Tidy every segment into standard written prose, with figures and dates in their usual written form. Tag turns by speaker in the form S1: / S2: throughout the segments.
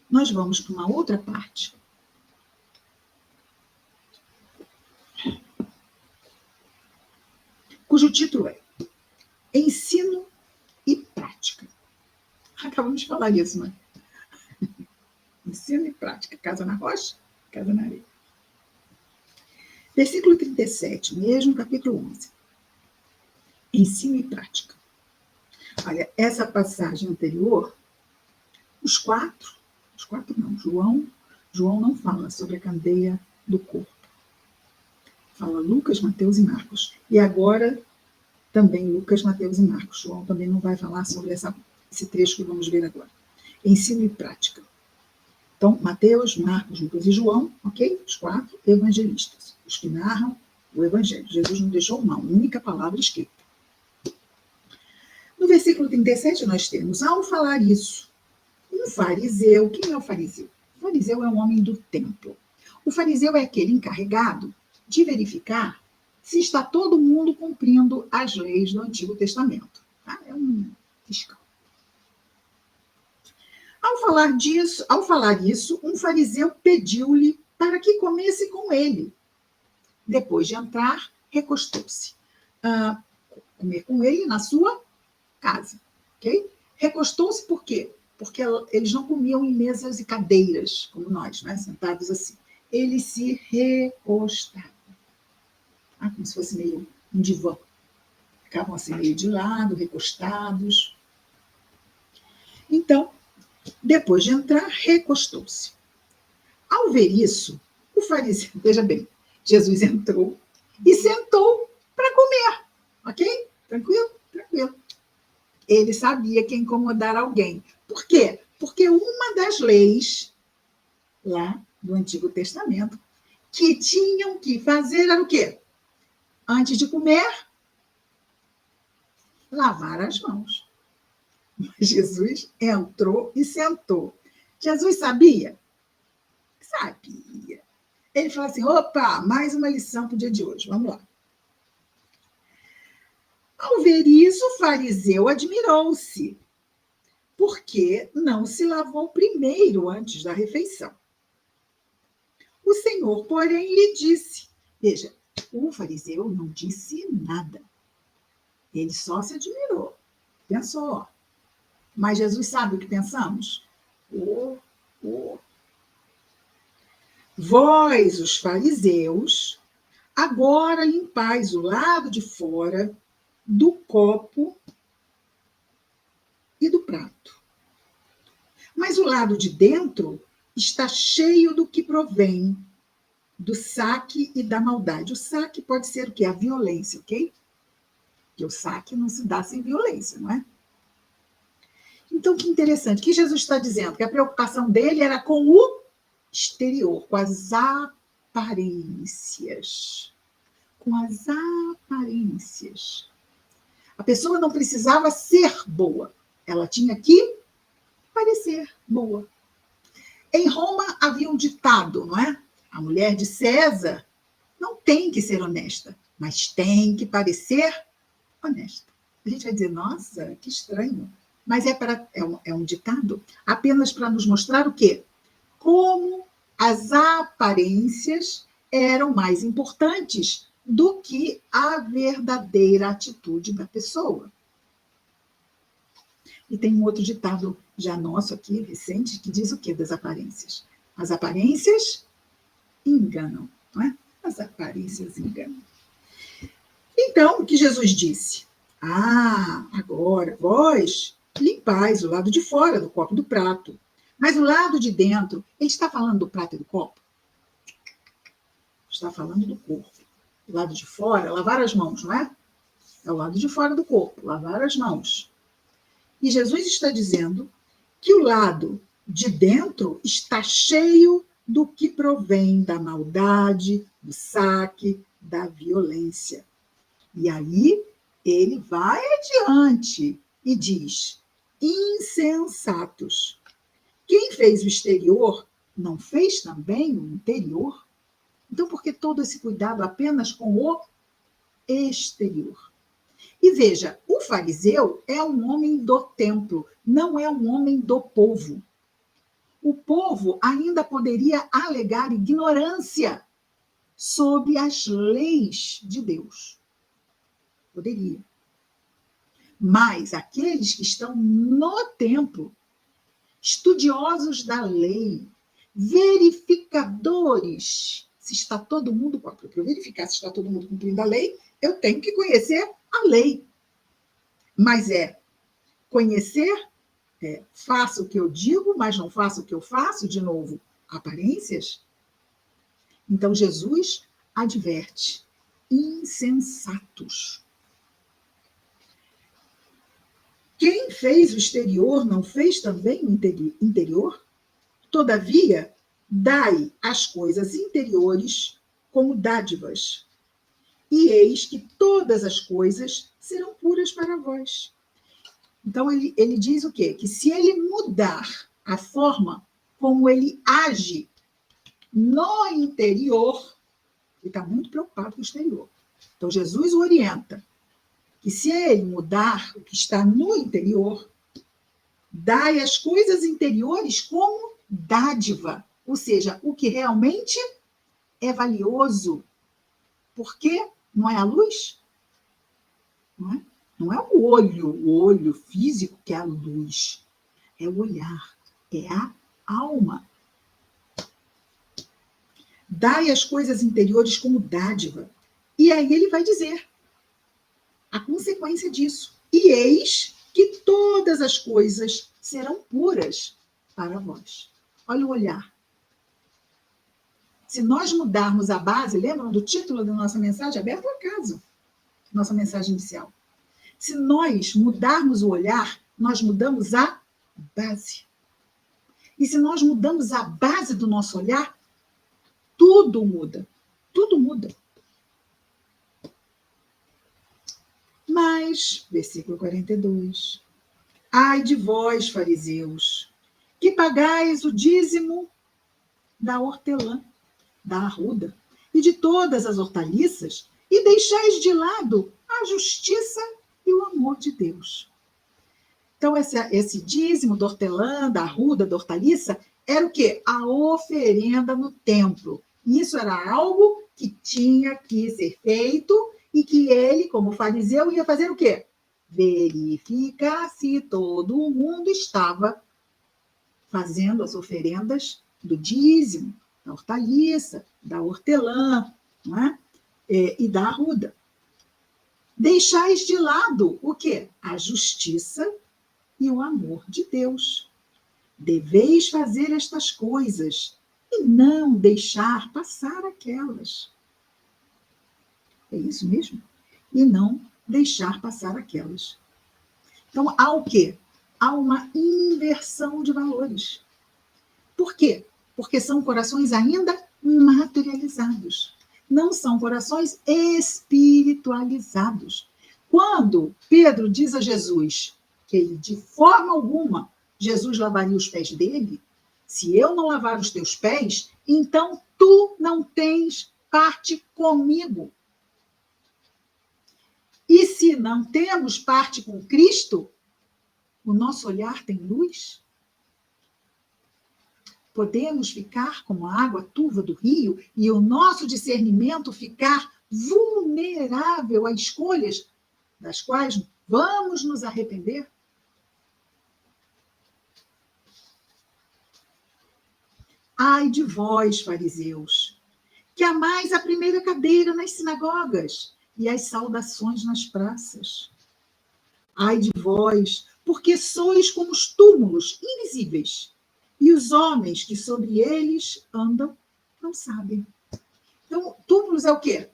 S1: nós vamos para uma outra parte. Cujo título é Ensino e Prática. Acabamos de falar isso, né? Ensino e prática. Casa na rocha, casa na areia. Versículo 37, mesmo capítulo 11. Ensino e prática. Olha, essa passagem anterior, os quatro não, João não fala sobre a candeia do corpo. Fala Lucas, Mateus e Marcos. E agora, também Lucas, Mateus e Marcos. João também não vai falar sobre esse trecho que vamos ver agora. Ensino e prática. Então, Mateus, Marcos, Lucas e João, ok? Os 4 evangelistas, os que narram o evangelho. Jesus não deixou uma única palavra escrita. No versículo 37, nós temos, ao falar isso, um fariseu. Quem é o fariseu? O fariseu é um homem do templo. O fariseu é aquele encarregado de verificar se está todo mundo cumprindo as leis do Antigo Testamento. Tá? É um fiscal. Ao falar isso, um fariseu pediu-lhe para que comesse com ele. Depois de entrar, recostou-se. Comer com ele na sua casa. Okay? Recostou-se por quê? Porque eles não comiam em mesas e cadeiras, como nós, né? Sentados assim. Eles se recostavam. Como se fosse meio um divã. Ficavam assim meio de lado, recostados. Então, depois de entrar, recostou-se. Ao ver isso, o fariseu, veja bem, Jesus entrou e sentou para comer. Ok? Tranquilo? Tranquilo. Ele sabia que ia incomodar alguém. Por quê? Porque uma das leis lá do Antigo Testamento que tinham que fazer era o quê? Antes de comer, lavar as mãos. Jesus entrou e sentou. Jesus sabia? Sabia. Ele falou assim, opa, mais uma lição para o dia de hoje. Vamos lá. Ao ver isso, o fariseu admirou-se, porque não se lavou primeiro antes da refeição. O Senhor, porém, lhe disse, veja, o fariseu não disse nada. Ele só se admirou. Pensou, mas Jesus sabe o que pensamos? Vós, os fariseus, agora limpais o lado de fora do copo e do prato. Mas o lado de dentro está cheio do que provém do saque e da maldade. O saque pode ser o quê? A violência, ok? Porque o saque não se dá sem violência, não é? Então, que interessante. O que Jesus está dizendo? Que a preocupação dele era com o exterior, com as aparências. Com as aparências. A pessoa não precisava ser boa. Ela tinha que parecer boa. Em Roma havia um ditado, não é? A mulher de César não tem que ser honesta, mas tem que parecer honesta. A gente vai dizer, nossa, que estranho. Mas é um ditado apenas para nos mostrar o quê? Como as aparências eram mais importantes do que a verdadeira atitude da pessoa. E tem um outro ditado já nosso aqui, recente, que diz o quê das aparências? As aparências enganam, não é? As aparências enganam. Então, o que Jesus disse? Agora, vós limpais o lado de fora do copo e do prato. Mas o lado de dentro, ele está falando do prato e do copo? Está falando do corpo. O lado de fora, lavar as mãos, não é? É o lado de fora do corpo, lavar as mãos. E Jesus está dizendo que o lado de dentro está cheio do que provém da maldade, do saque, da violência. E aí ele vai adiante e diz, insensatos. Quem fez o exterior não fez também o interior? Então, por que todo esse cuidado apenas com o exterior? E veja, o fariseu é um homem do templo, não é um homem do povo. o povo ainda poderia alegar ignorância sobre as leis de Deus. Poderia. Mas aqueles que estão no templo, estudiosos da lei, verificadores, se está todo mundo, para eu verificar se está todo mundo cumprindo a lei, eu tenho que conhecer a lei. Mas conhecer, faço o que eu digo, mas não faço o que eu faço, de novo, aparências. Então Jesus adverte: insensatos. Quem fez o exterior não fez também o interior? Todavia, dai as coisas interiores como dádivas, e eis que todas as coisas serão puras para vós. Então, ele diz o quê? Que se ele mudar a forma como ele age no interior, ele está muito preocupado com o exterior. Então, Jesus o orienta que se ele mudar o que está no interior, dai as coisas interiores como dádiva, ou seja, o que realmente é valioso. Porque não é a luz? Não é o olho físico que é a luz. É o olhar, é a alma. Dai as coisas interiores como dádiva. E aí ele vai dizer a consequência disso. E eis que todas as coisas serão puras para vós. Olha o olhar. Se nós mudarmos a base, lembram do título da nossa mensagem? Aberto ao acaso. Nossa mensagem inicial. Se nós mudarmos o olhar, nós mudamos a base. E se nós mudamos a base do nosso olhar, tudo muda. Tudo muda. Mas, versículo 42, ai de vós, fariseus, que pagais o dízimo da hortelã, da arruda e de todas as hortaliças, e deixais de lado a justiça e o amor de Deus. Então, esse dízimo da hortelã, da arruda, da hortaliça, era o quê? A oferenda no templo. Isso era algo que tinha que ser feito e que ele, como fariseu, ia fazer o quê? Verificar se todo mundo estava fazendo as oferendas do dízimo, da hortaliça, da hortelã, não é? E da arruda. Deixais de lado o quê? A justiça e o amor de Deus. Deveis fazer estas coisas e não deixar passar aquelas. É isso mesmo? E não deixar passar aquelas. Então, há o quê? Há uma inversão de valores. Por quê? Porque são corações ainda materializados. Não são corações espiritualizados. Quando Pedro diz a Jesus que ele, de forma alguma, Jesus lavaria os pés dele, se eu não lavar os teus pés, então tu não tens parte comigo. E se não temos parte com Cristo, o nosso olhar tem luz? Podemos ficar como a água turva do rio e o nosso discernimento ficar vulnerável a escolhas das quais vamos nos arrepender? Ai de vós, fariseus, que amais a primeira cadeira nas sinagogas e as saudações nas praças. Ai de vós, porque sois como os túmulos invisíveis, e os homens que sobre eles andam não sabem. Então, túmulos é o quê?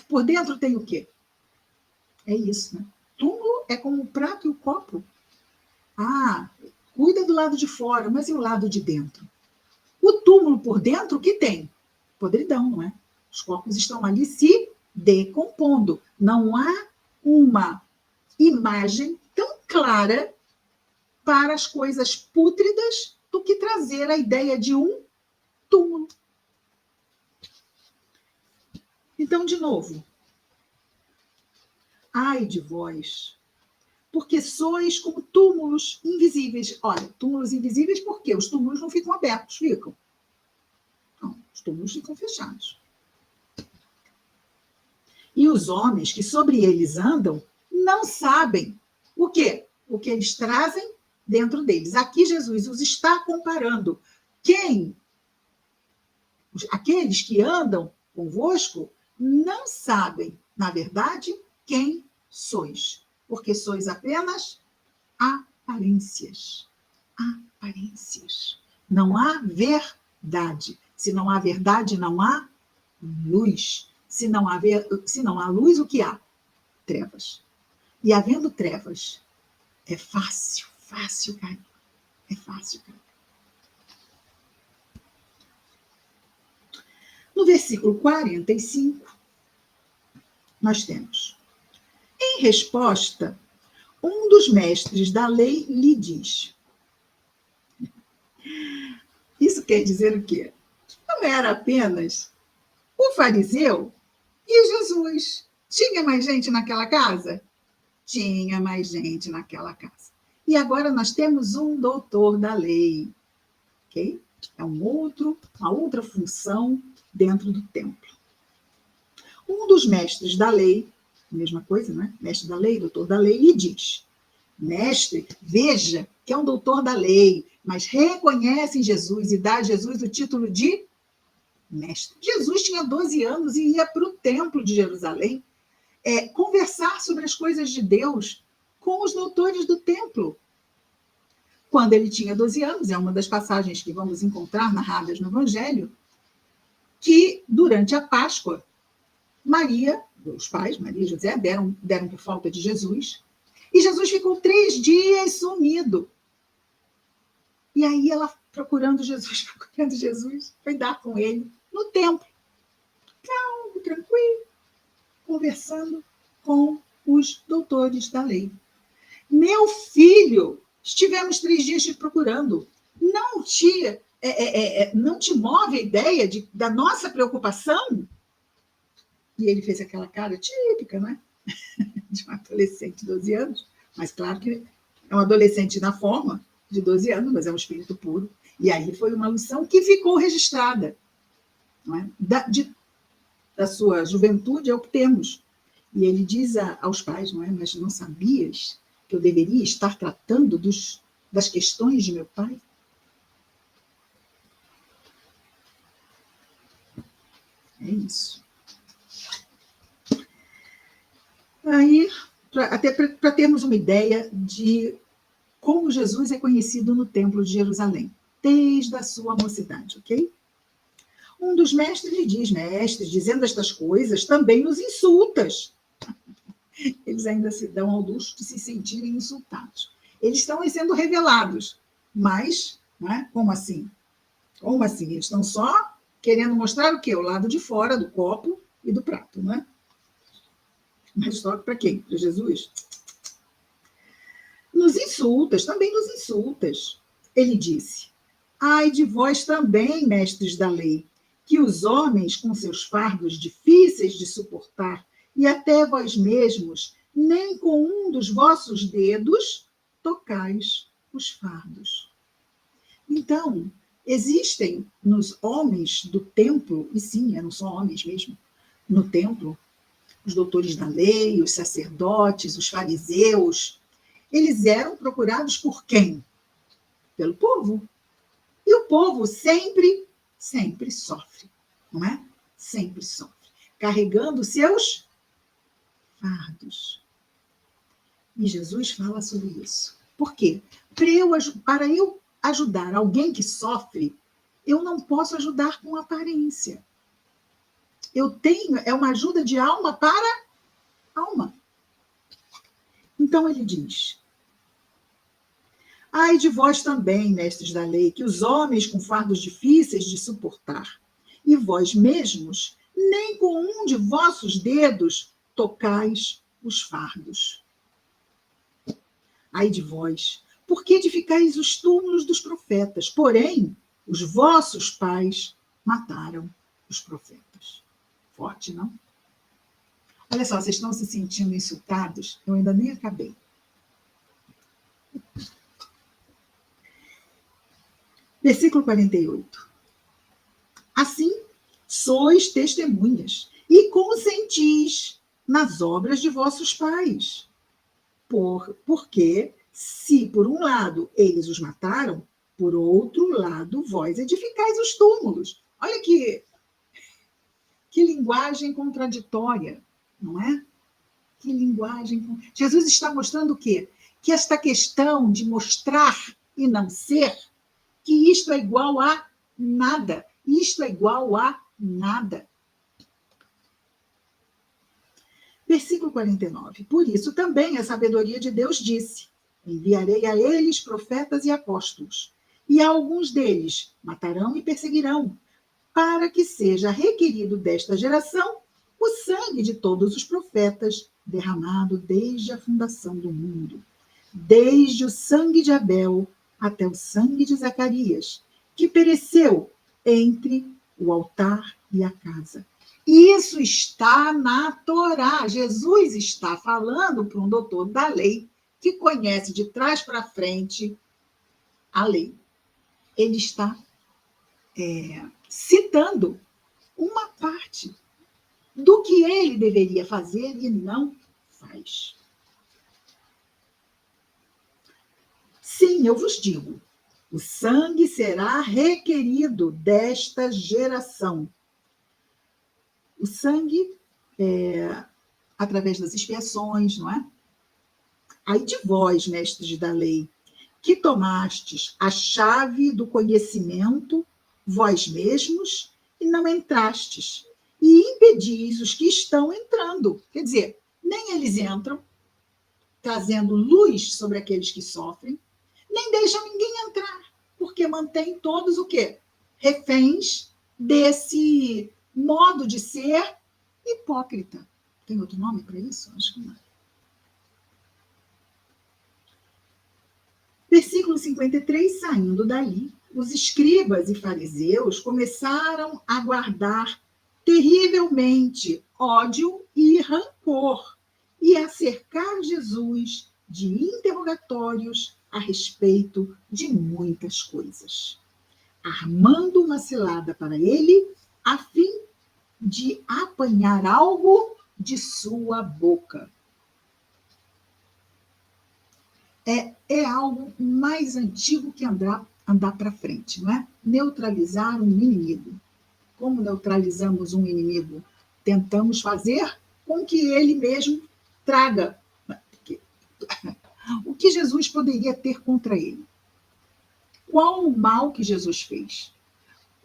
S1: Por dentro tem o quê? É isso, né? Túmulo é como o prato e o copo. Ah, cuida do lado de fora, mas e o lado de dentro? O túmulo por dentro, o que tem? Podridão, não é? Os corpos estão ali se decompondo. Não há uma imagem tão clara para as coisas pútridas do que trazer a ideia de um túmulo. Então, de novo, ai de vós, porque sois como túmulos invisíveis. Olha, túmulos invisíveis por quê? Os túmulos não ficam abertos, ficam. Não, os túmulos ficam fechados. E os homens que sobre eles andam não sabem o quê? O que eles trazem dentro deles. Aqui Jesus os está comparando. Quem? Aqueles que andam convosco não sabem, na verdade, quem sois, porque sois apenas aparências. Aparências. Não há verdade. Se não há verdade, não há luz. Se não há luz, o que há? Trevas. E havendo trevas, é fácil cair. É fácil cair. No versículo 45, nós temos: em resposta, um dos mestres da lei lhe diz. Isso quer dizer o quê? Não era apenas o fariseu e Jesus. Tinha mais gente naquela casa? Tinha mais gente naquela casa. E agora nós temos um doutor da lei, ok? É uma outra função dentro do templo. Um dos mestres da lei, mesma coisa, né? Mestre da lei, doutor da lei, lhe diz: mestre, veja que é um doutor da lei, mas reconhece em Jesus e dá a Jesus o título de mestre. Jesus tinha 12 anos e ia para o templo de Jerusalém conversar sobre as coisas de Deus com os doutores do templo. Quando ele tinha 12 anos, é uma das passagens que vamos encontrar narradas no Evangelho, que durante a Páscoa, Maria, os pais, Maria e José, deram por falta de Jesus, e Jesus ficou 3 dias sumido. E aí ela, procurando Jesus, foi dar com ele no templo. Calmo, tranquilo, conversando com os doutores da lei. Meu filho, estivemos 3 dias te procurando. Não te move a ideia da nossa preocupação? E ele fez aquela cara típica, né? De um adolescente de 12 anos. Mas claro que é um adolescente na forma de 12 anos, mas é um espírito puro. E aí foi uma lição que ficou registrada. Não é? Da sua juventude é o que temos. E ele diz aos pais, não é? Mas não sabias que eu deveria estar tratando das questões de meu pai? É isso. Aí, até para termos uma ideia de como Jesus é conhecido no Templo de Jerusalém, desde a sua mocidade, ok? Um dos mestres lhe diz: mestre, dizendo estas coisas, também nos insultas. Eles ainda se dão ao luxo de se sentirem insultados. Eles estão sendo revelados, mas, né, como assim? Como assim? Eles estão só querendo mostrar o quê? O lado de fora do copo e do prato, né? Mas só para quem? Para Jesus? Nos insultas, também nos insultas. Ele disse: ai de vós também, mestres da lei, que os homens com seus fardos difíceis de suportar, e até vós mesmos, nem com um dos vossos dedos tocais os fardos. Então, existem nos homens do templo, e sim, eram só homens mesmo, no templo, os doutores da lei, os sacerdotes, os fariseus, eles eram procurados por quem? Pelo povo. E o povo sempre sofre, não é? Sempre sofre. Carregando seus fardos. E Jesus fala sobre isso. Por quê? Para eu ajudar alguém que sofre, eu não posso ajudar com aparência. É uma ajuda de alma para alma. Então ele diz: ai de vós também, mestres da lei, que os homens com fardos difíceis de suportar, e vós mesmos, nem com um de vossos dedos tocais os fardos. Ai de vós, por que edificais os túmulos dos profetas? Porém, os vossos pais mataram os profetas. Forte, não? Olha só, vocês estão se sentindo insultados? Eu ainda nem acabei. Versículo 48. Assim, sois testemunhas e consentis nas obras de vossos pais. Porque, se por um lado eles os mataram, por outro lado vós edificais os túmulos. Olha que linguagem contraditória, não é? Que linguagem. Jesus está mostrando o quê? Que esta questão de mostrar e não ser, que isto é igual a nada. Isto é igual a nada. Versículo 49. Por isso também a sabedoria de Deus disse: enviarei a eles profetas e apóstolos, e alguns deles matarão e perseguirão, para que seja requerido desta geração o sangue de todos os profetas, derramado desde a fundação do mundo, desde o sangue de Abel até o sangue de Zacarias, que pereceu entre o altar e a casa. Isso está na Torá. Jesus está falando para um doutor da lei que conhece de trás para frente a lei. Ele está citando uma parte do que ele deveria fazer e não faz. Sim, eu vos digo, o sangue será requerido desta geração. O sangue, através das expiações, não é? Ai de vós, mestres da lei, que tomastes a chave do conhecimento, vós mesmos, e não entrastes, e impedis os que estão entrando. Quer dizer, nem eles entram, trazendo luz sobre aqueles que sofrem, nem deixam ninguém entrar, porque mantém todos o quê? Reféns desse modo de ser hipócrita. Tem outro nome para isso? Acho que não. Versículo 53, saindo dali, os escribas e fariseus começaram a guardar terrivelmente ódio e rancor e a cercar Jesus de interrogatórios a respeito de muitas coisas, armando uma cilada para ele, a fim de apanhar algo de sua boca. É algo mais antigo que andar para frente, não é? Neutralizar um inimigo. Como neutralizamos um inimigo? Tentamos fazer com que ele mesmo traga o que Jesus poderia ter contra ele. Qual o mal que Jesus fez?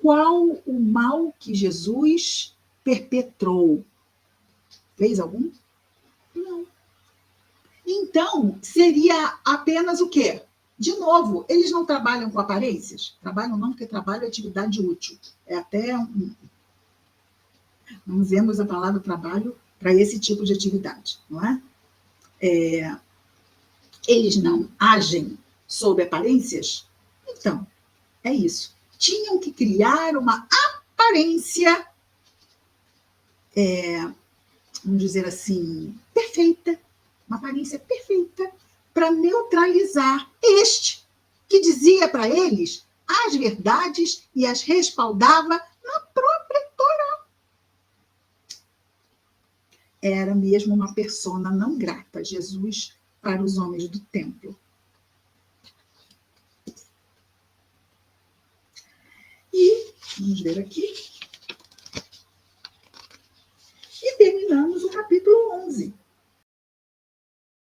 S1: Qual o mal que Jesus perpetrou? Fez algum? Não. Então, seria apenas o quê? De novo, eles não trabalham com aparências? Trabalham não, porque trabalho é atividade útil. É até não usemos a palavra trabalho para esse tipo de atividade, não é? Eles não agem sob aparências? Então, é isso. Tinham que criar uma aparência, vamos dizer assim, perfeita, uma aparência perfeita, para neutralizar este que dizia para eles as verdades e as respaldava na própria Torá. Era mesmo uma persona não grata, Jesus, para os homens do templo. E, vamos ver aqui,